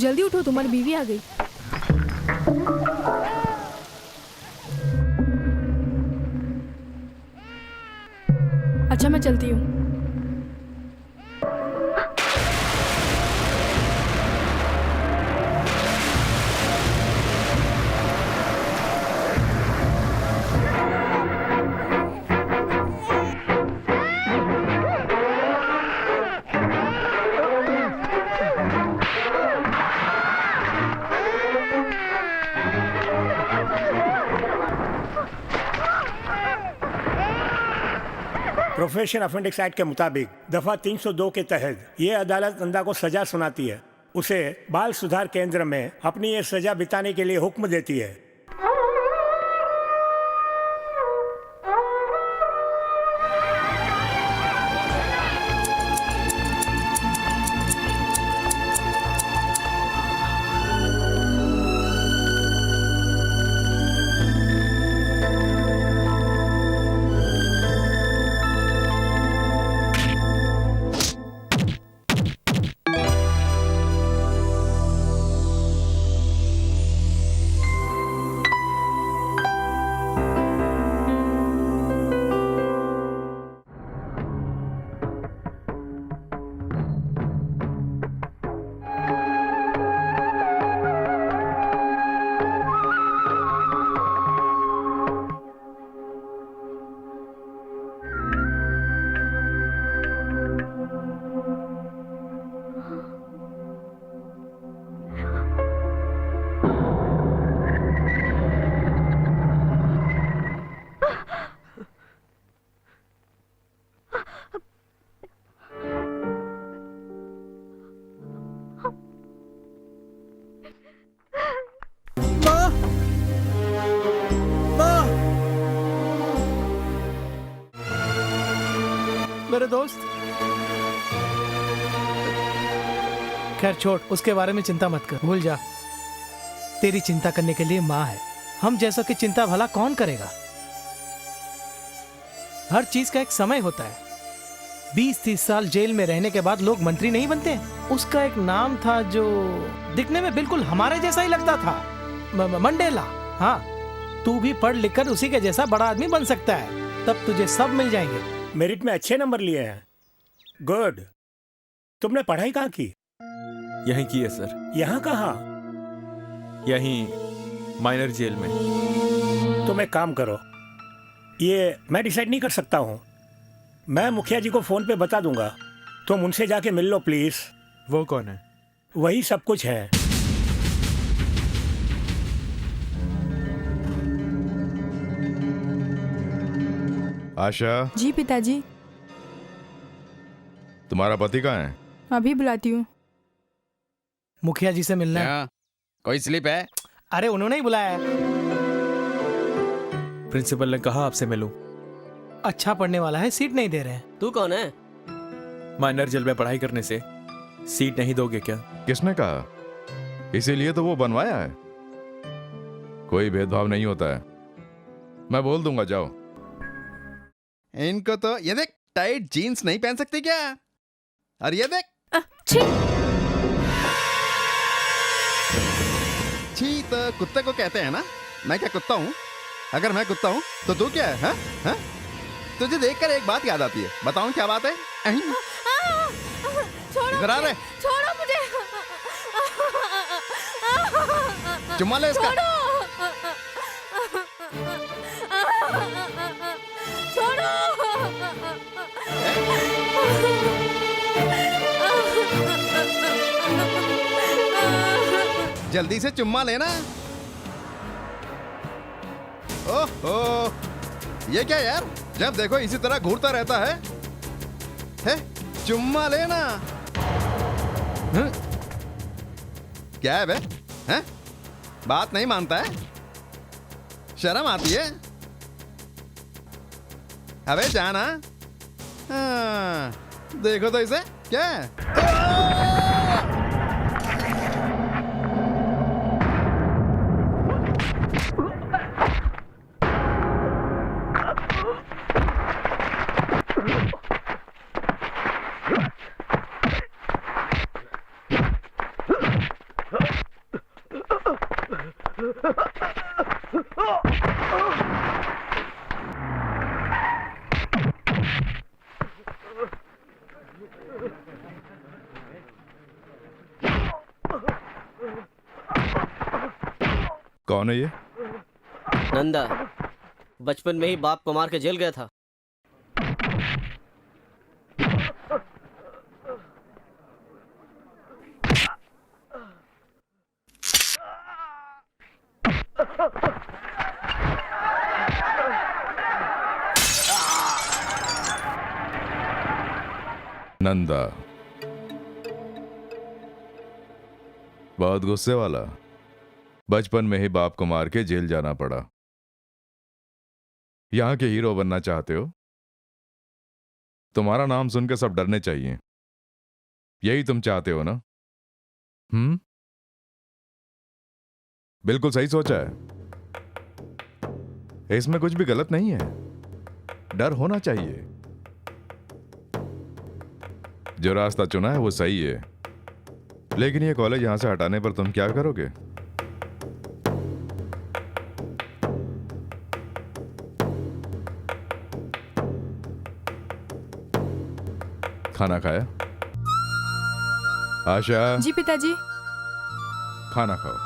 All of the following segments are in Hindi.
जल्दी उठो, तुम्हारी बीवी आ गई। अच्छा मैं चलती हूँ। प्रोफेशन अफेंडिक्स एक्ट के मुताबिक दफा 302 के तहत ये अदालत नंदा को सजा सुनाती है, उसे बाल सुधार केंद्र में अपनी ये सजा बिताने के लिए हुक्म देती है। मेरे दोस्त, खैर छोड़, उसके बारे में चिंता मत कर, भूल जा। तेरी चिंता करने के लिए माँ है। हम जैसों की चिंता भला कौन करेगा। हर चीज का एक समय होता है। 20-30 साल जेल में रहने के बाद लोग मंत्री नहीं बनते। उसका एक नाम था जो दिखने में बिल्कुल हमारे जैसा ही लगता था, मंडेला। हाँ, तू भी पढ़ लिख कर उसी के जैसा बड़ा आदमी बन सकता है, तब तुझे सब मिल जाएंगे। मेरिट में अच्छे नंबर लिए हैं। गुड। तुमने पढ़ाई कहाँ की? यहीं की है सर। यहाँ कहाँ? यहीं माइनर जेल में। तुम एक काम करो, ये मैं डिसाइड नहीं कर सकता हूँ। मैं मुखिया जी को फोन पे बता दूंगा, तुम उनसे जाके मिल लो प्लीज। वो कौन है? वही सब कुछ है। आशा जी पिताजी। तुम्हारा पति कहाँ है? अभी बुलाती हूँ। मुखिया जी से मिलना है। क्या? कोई स्लिप है? अरे उन्होंने ही बुलाया है। प्रिंसिपल ने कहा आपसे मिलूं। अच्छा पढ़ने वाला है, सीट नहीं दे रहे हैं। तू कौन है? माइनर जेल में पढ़ाई करने से सीट नहीं दोगे क्या? किसने कहा? इसीलिए तो वो बनवाया है। कोई भेदभाव नहीं होता है। मैं बोल दूंगा, जाओ। इनको तो ये देख, टाइट जीन्स नहीं पहन सकती क्या? और ये देख, छी तो कुत्ते को कहते हैं ना। मैं क्या कुत्ता हूँ? अगर मैं कुत्ता हूँ तो तू क्या है? हा? हा? तुझे देखकर एक बात याद आती है। बताऊं क्या बात है? छोड़ो रे, छोड़ो मुझे। चुम्मा ले इसका। छोड़ो। जल्दी से चुम्मा लेना। ओहो, ये क्या यार, जब देखो इसी तरह घूरता रहता है? चुम्मा लेना। क्या है बे? हैं? बात नहीं मानता है? शर्म आती है? अबे जाना। हाँ, देखो तो इसे, क्या है? कौन है ये? नंदा बचपन में ही बाप को मार के जेल गया था। नंदा बहुत गुस्से वाला। बचपन में ही बाप को मार के जेल जाना पड़ा। यहां के हीरो बनना चाहते हो? तुम्हारा नाम सुनकर सब डरने चाहिए। यही तुम चाहते हो ना? बिल्कुल सही सोचा है। इसमें कुछ भी गलत नहीं है। डर होना चाहिए। जो रास्ता चुना है वो सही है, लेकिन ये कॉलेज यहां से हटाने पर तुम क्या करोगे? खाना खाया? आशा, जी पिताजी। खाना खाओ।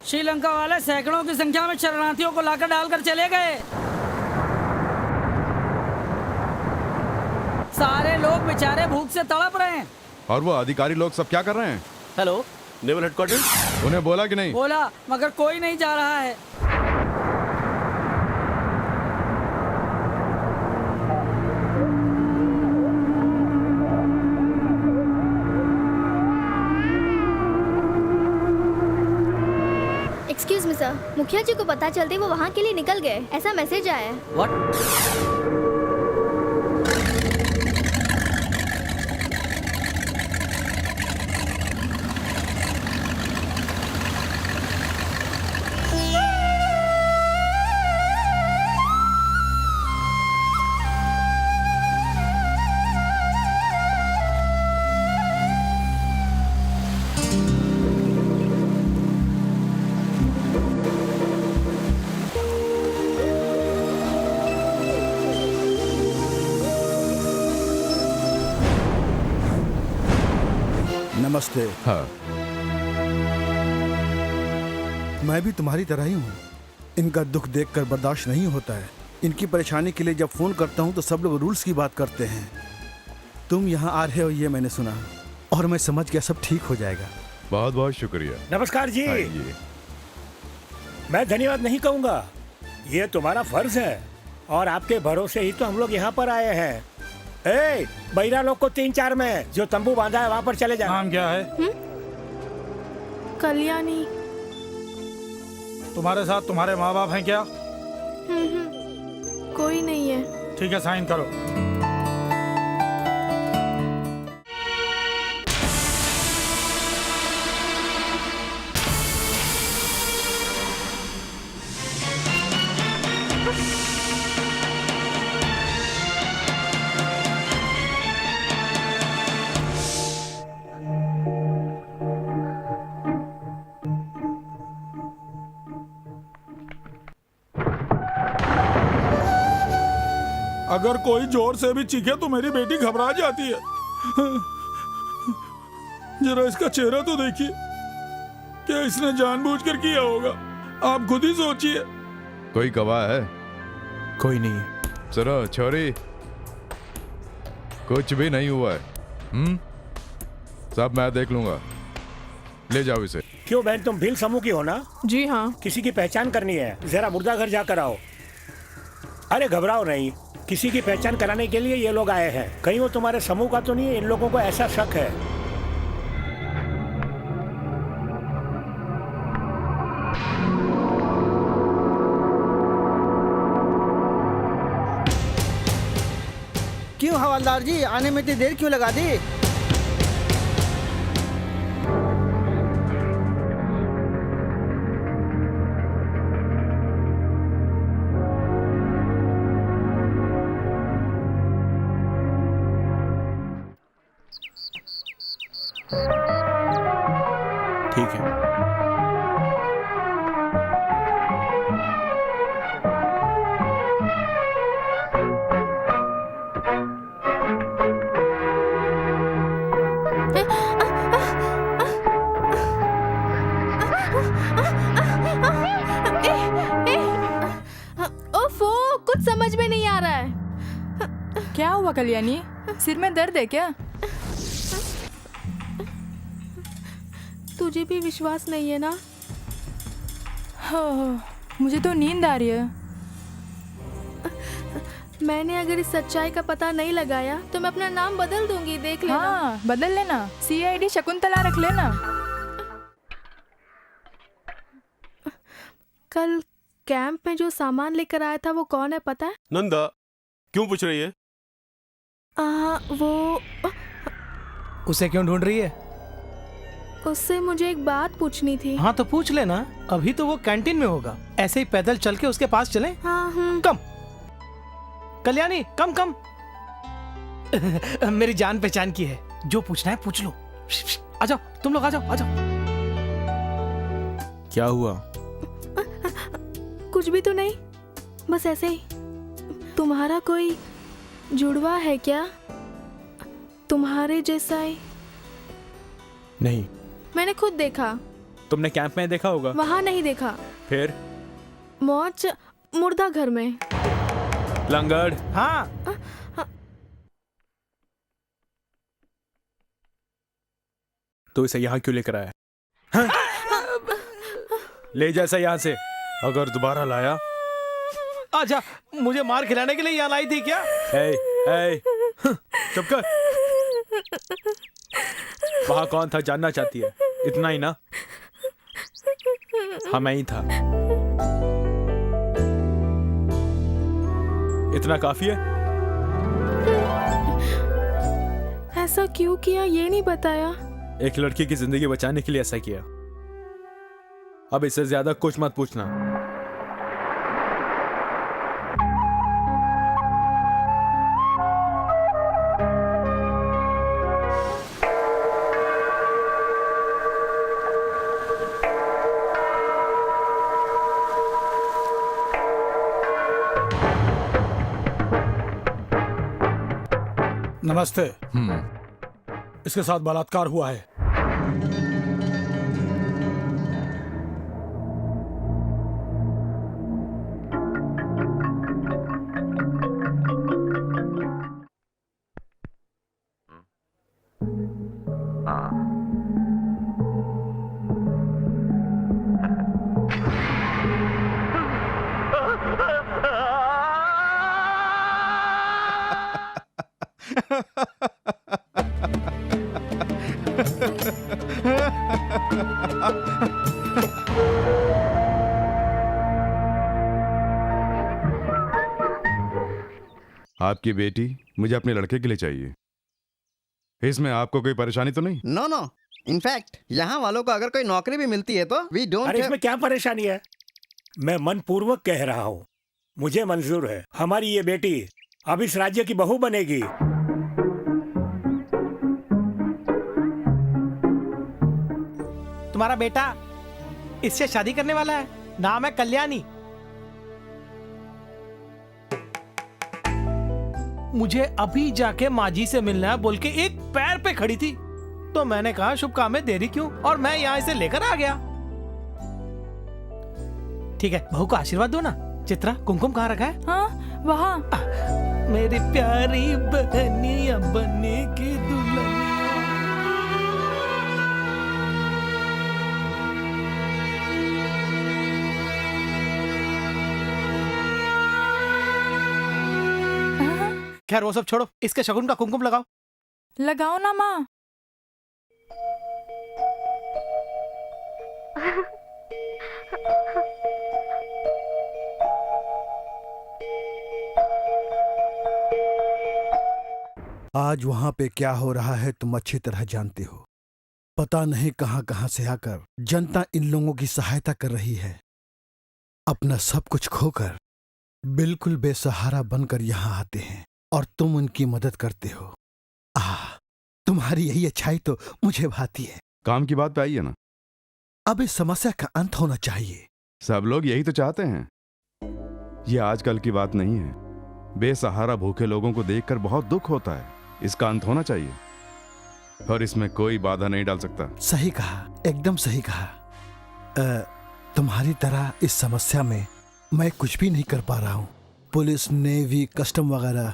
श्रीलंका वाले सैकड़ों की संख्या में शरणार्थियों को लाकर डालकर चले गए। सारे लोग बेचारे भूख से तड़प रहे हैं। और वो अधिकारी लोग सब क्या कर रहे हैं? Hello, naval headquarter. उन्हें बोला कि नहीं? बोला, मगर कोई नहीं जा रहा है। एक्सक्यूज मी सर, मुखिया जी को पता चलते वो वहाँ के लिए निकल गए, ऐसा मैसेज आया है। व्हाट? नमस्ते। हाँ, मैं भी तुम्हारी तरह ही हूँ। इनका दुख देखकर बर्दाश्त नहीं होता है। इनकी परेशानी के लिए जब फोन करता हूँ तो सब लोग रूल्स की बात करते हैं। तुम यहाँ आ रहे हो ये मैंने सुना, और मैं समझ गया सब ठीक हो जाएगा। बहुत बहुत शुक्रिया। नमस्कार जी। आइए। मैं धन्यवाद नहीं कहूँगा, ये तुम्हारा फर्ज है, और आपके भरोसे ही तो हम लोग यहाँ पर आए हैं। ए, बहिरा लोग को 3-4 में जो तंबू बांधा है वहाँ पर चले जाना। नाम क्या है? कल्याणी। तुम्हारे साथ तुम्हारे माँ बाप हैं क्या? कोई नहीं है। ठीक है, साइन करो। अगर कोई जोर से भी चीखे तो मेरी बेटी घबरा जाती है। जरा इसका चेहरा तो देखिए, क्या इसने जानबूझकर किया होगा? आप खुद ही सोचिए। कोई गवाह है? कोई नहीं है। सुनो छोरी, कुछ भी नहीं हुआ है। सब मैं देख लूंगा। ले जाओ इसे। क्यों बहन, तुम भील समूह की हो ना? जी हाँ। किसी की पहचान करनी है, जरा मुर्दा घर जाकर आओ। अरे घबराओ नहीं, किसी की पहचान कराने के लिए ये लोग आए हैं। कहीं वो तुम्हारे समूह का तो नहीं है? इन लोगों को ऐसा शक है। क्यों क्यों हवलदार जी, आने में इतनी देर क्यों लगा दी? ठीक है। ओफो, कुछ समझ में नहीं आ रहा है। क्या हुआ कल्याणी, सिर में दर्द है क्या? तुझे भी विश्वास नहीं है ना? हो, मुझे तो नींद आ रही है। मैंने अगर इस सच्चाई का पता नहीं लगाया तो मैं अपना नाम बदल दूंगी, देख लेना। हाँ, बदल लेना, CID शकुंतला रख लेना। कल कैंप में जो सामान लेकर आया था वो कौन है पता है? नंदा, क्यों पूछ रही है? वो उसे क्यों ढूंढ रही है? उससे मुझे एक बात पूछनी थी। हाँ तो पूछ लेना, अभी तो वो कैंटीन में होगा। ऐसे ही पैदल चल के उसके पास चले। हाँ। कम कल्याणी, कम कम। मेरी जान पहचान की है, जो पूछना है पूछ लो। आ जाओ तुम लोग, आ जाओ आ जाओ। क्या हुआ? कुछ भी तो नहीं, बस ऐसे ही। तुम्हारा कोई जुड़वा है क्या, तुम्हारे जैसा ही? नहीं। मैंने खुद देखा। तुमने कैंप में देखा होगा। वहाँ नहीं देखा। फिर? मौज मुर्दा घर में। लंगड़। हाँ। तो इसे यहाँ क्यों लेकर आया? हाँ? ले जा इसे यहाँ से। अगर दोबारा लाया। आजा, मुझे मार खिलाने के लिए यहाँ लाई थी क्या? ए, चुप कर। वहाँ कौन था जानना चाहती है? इतना ही ना? हाँ मैं ही था। इतना काफी है? ऐसा क्यों किया ये नहीं बताया। एक लड़की की जिंदगी बचाने के लिए ऐसा किया। अब इससे ज्यादा कुछ मत पूछना। नमस्ते। इसके साथ बलात्कार हुआ है। आपकी बेटी मुझे अपने लड़के के लिए चाहिए। इसमें आपको कोई परेशानी तो नहीं? नो नो, इनफैक्ट यहाँ वालों को अगर कोई नौकरी भी मिलती है तो वी डोंट। अरे इसमें क्या परेशानी है? मैं मनपूर्वक कह रहा हूँ, मुझे मंजूर है। हमारी ये बेटी अब इस राज्य की बहू बनेगी। तुम्हारा बेटा इससे शादी करने वाला है। नाम है कल्याणी। मुझे अभी जाके माजी से मिलना है बोल के एक पैर पे खड़ी थी, तो मैंने कहा शुभ काम में देरी क्यों, और मैं यहाँ इसे लेकर आ गया। ठीक है, बहू को आशीर्वाद दो ना। चित्रा, कुमकुम कहाँ रखा है? हाँ, वहाँ। मेरी प्यारी बहनिया बने की दुल्हनिया। खैर वो सब छोड़ो, इसके शगुन का कुमकुम लगाओ। लगाओ ना माँ। आज वहां पे क्या हो रहा है तुम अच्छी तरह जानते हो। पता नहीं कहां कहां से आकर जनता इन लोगों की सहायता कर रही है। अपना सब कुछ खोकर बिल्कुल बेसहारा बनकर यहां आते हैं और तुम उनकी मदद करते हो। तुम्हारी यही अच्छाई तो मुझे भाती है। काम की बात पे आई है ना। अब इस समस्या का अंत होना चाहिए। सब लोग यही तो चाहते हैं। ये आजकल की बात नहीं है। बेसहारा भूखे लोगों को देखकर बहुत दुख होता है। इसका अंत होना चाहिए और इसमें कोई बाधा नहीं डाल सकता। सही कहा, एकदम सही कहा। तुम्हारी तरह इस समस्या में मैं कुछ भी नहीं कर पा रहा हूँ। पुलिस, नेवी, कस्टम वगैरह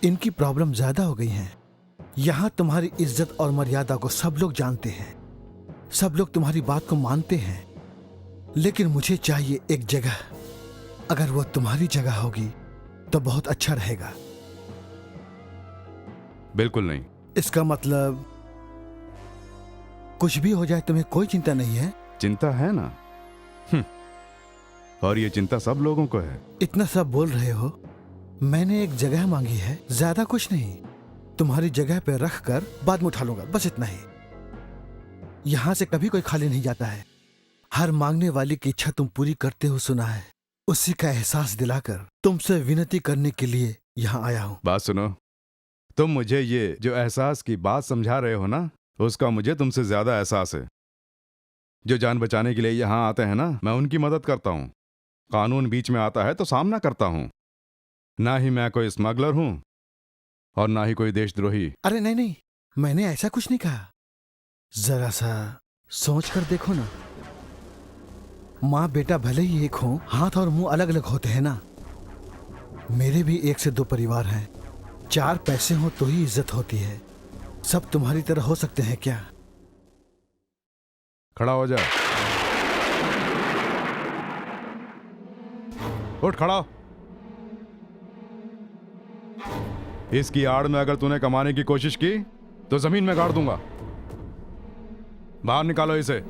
इनकी प्रॉब्लम ज्यादा हो गई है। यहाँ तुम्हारी इज्जत और मर्यादा को सब लोग जानते हैं, सब लोग तुम्हारी बात को मानते हैं। लेकिन मुझे चाहिए एक जगह। अगर वो तुम्हारी जगह होगी तो बहुत अच्छा रहेगा। बिल्कुल नहीं। इसका मतलब कुछ भी हो जाए तुम्हें कोई चिंता नहीं है? चिंता है ना। और ये चिंता सब लोगों को है। इतना सब बोल रहे हो। मैंने एक जगह मांगी है, ज्यादा कुछ नहीं। तुम्हारी जगह पे रख कर बाद में उठा लूंगा, बस इतना ही। यहां से कभी कोई खाली नहीं जाता है। हर मांगने वाली की इच्छा तुम पूरी करते हो सुना है। उसी का एहसास दिलाकर तुमसे विनती करने के लिए यहाँ आया हूँ। बात सुनो, तुम मुझे ये जो एहसास की बात समझा रहे हो ना, उसका मुझे तुमसे ज्यादा एहसास है। जो जान बचाने के लिए यहाँ आते हैं ना, मैं उनकी मदद करता हूँ। कानून बीच में आता है तो सामना करता हूँ। ना ही मैं कोई स्मगलर हूँ और ना ही कोई देशद्रोही। अरे नहीं नहीं, मैंने ऐसा कुछ नहीं कहा। जरा सा सोच कर देखो ना। माँ बेटा भले ही एक हो, हाथ और मुंह अलग अलग होते हैं ना। मेरे भी 1 से 2 परिवार हैं। 4 पैसे हो तो ही इज्जत होती है। सब तुम्हारी तरह हो सकते हैं क्या? खड़ा हो जा। उठ खड़ा हो। इसकी आड़ में अगर तूने कमाने की कोशिश की तो जमीन में गाड़ दूंगा। बाहर निकालो इसे।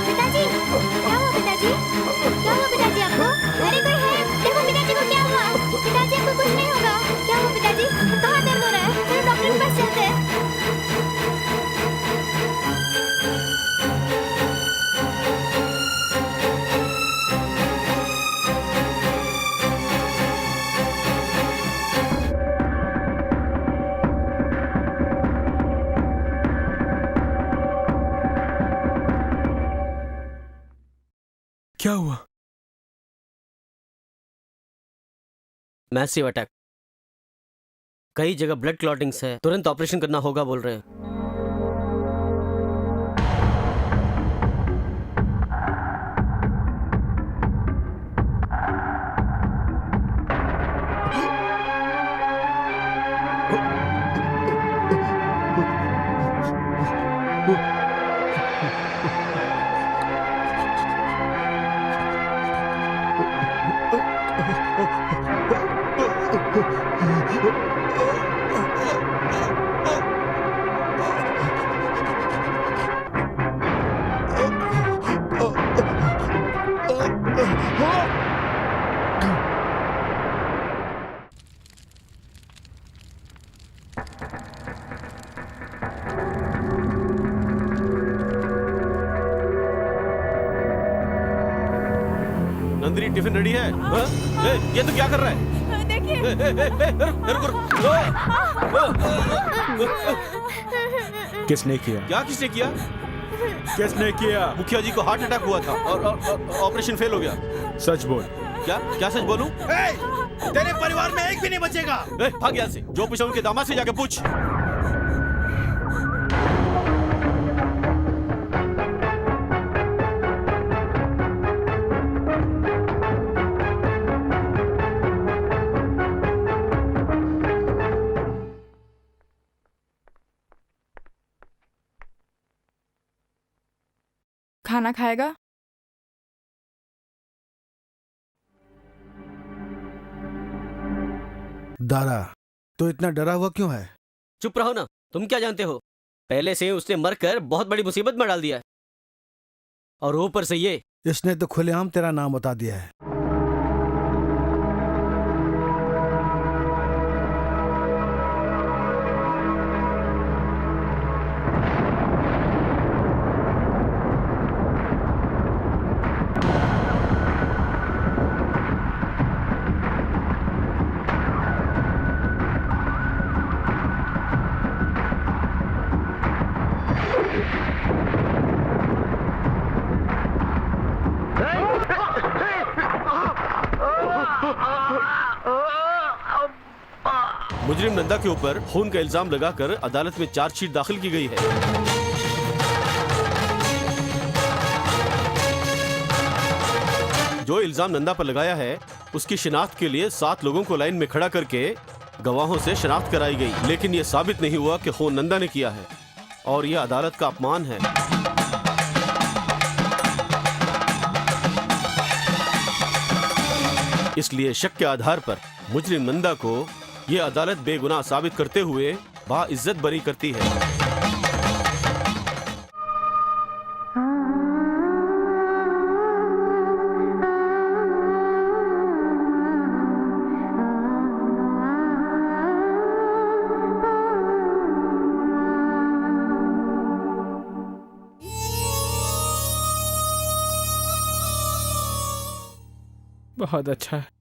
पिताजी, क्या हुआ पिताजी? क्या हुआ पिताजी आपको? अरे कोई है? देखो पिताजी को क्या हुआ? पिताजी आपको कुछ नहीं होगा। क्या हुआ पिताजी? कहाँ दर्द हो रहा है? चलो डॉक्टर के पास चलते हैं। क्या हुआ? Massive attack. कई जगह ब्लड क्लॉटिंग्स है, तुरंत ऑपरेशन करना होगा बोल रहे हैं। नंदिनी टिफिन रेडी है? हाँ? ये तो क्या कर रहा है? देखिए। किसने किया? क्या किसने किया? किसने किया? मुखिया जी को हार्ट अटैक हुआ था और ऑपरेशन फेल हो गया। सच बोल। क्या क्या सच बोलूं? तेरे परिवार में एक भी नहीं बचेगा। भाग यहाँ से। जो पूछा उनके दामाद से जाके पूछ। खाना खाएगा? दारा, तो इतना डरा हुआ क्यों है? चुप रहो ना, तुम क्या जानते हो? पहले से ही उसने मरकर बहुत बड़ी मुसीबत में डाल दिया है, और ऊपर से ये। इसने तो खुलेआम तेरा नाम बता दिया है। मुजरिम नंदा के ऊपर खून का इल्जाम लगाकर अदालत में चार्जशीट दाखिल की गई है। जो इल्जाम नंदा पर लगाया है उसकी शिनाख्त के लिए 7 लोगों को लाइन में खड़ा करके गवाहों से शिनाख्त कराई गई, लेकिन यह साबित नहीं हुआ कि खून नंदा ने किया है, और यह अदालत का अपमान है। इसलिए शक के आधार पर मुजरिम नंदा को यह अदालत बेगुनाह साबित करते हुए बाइज्जत बरी करती है। बहुत अच्छा है।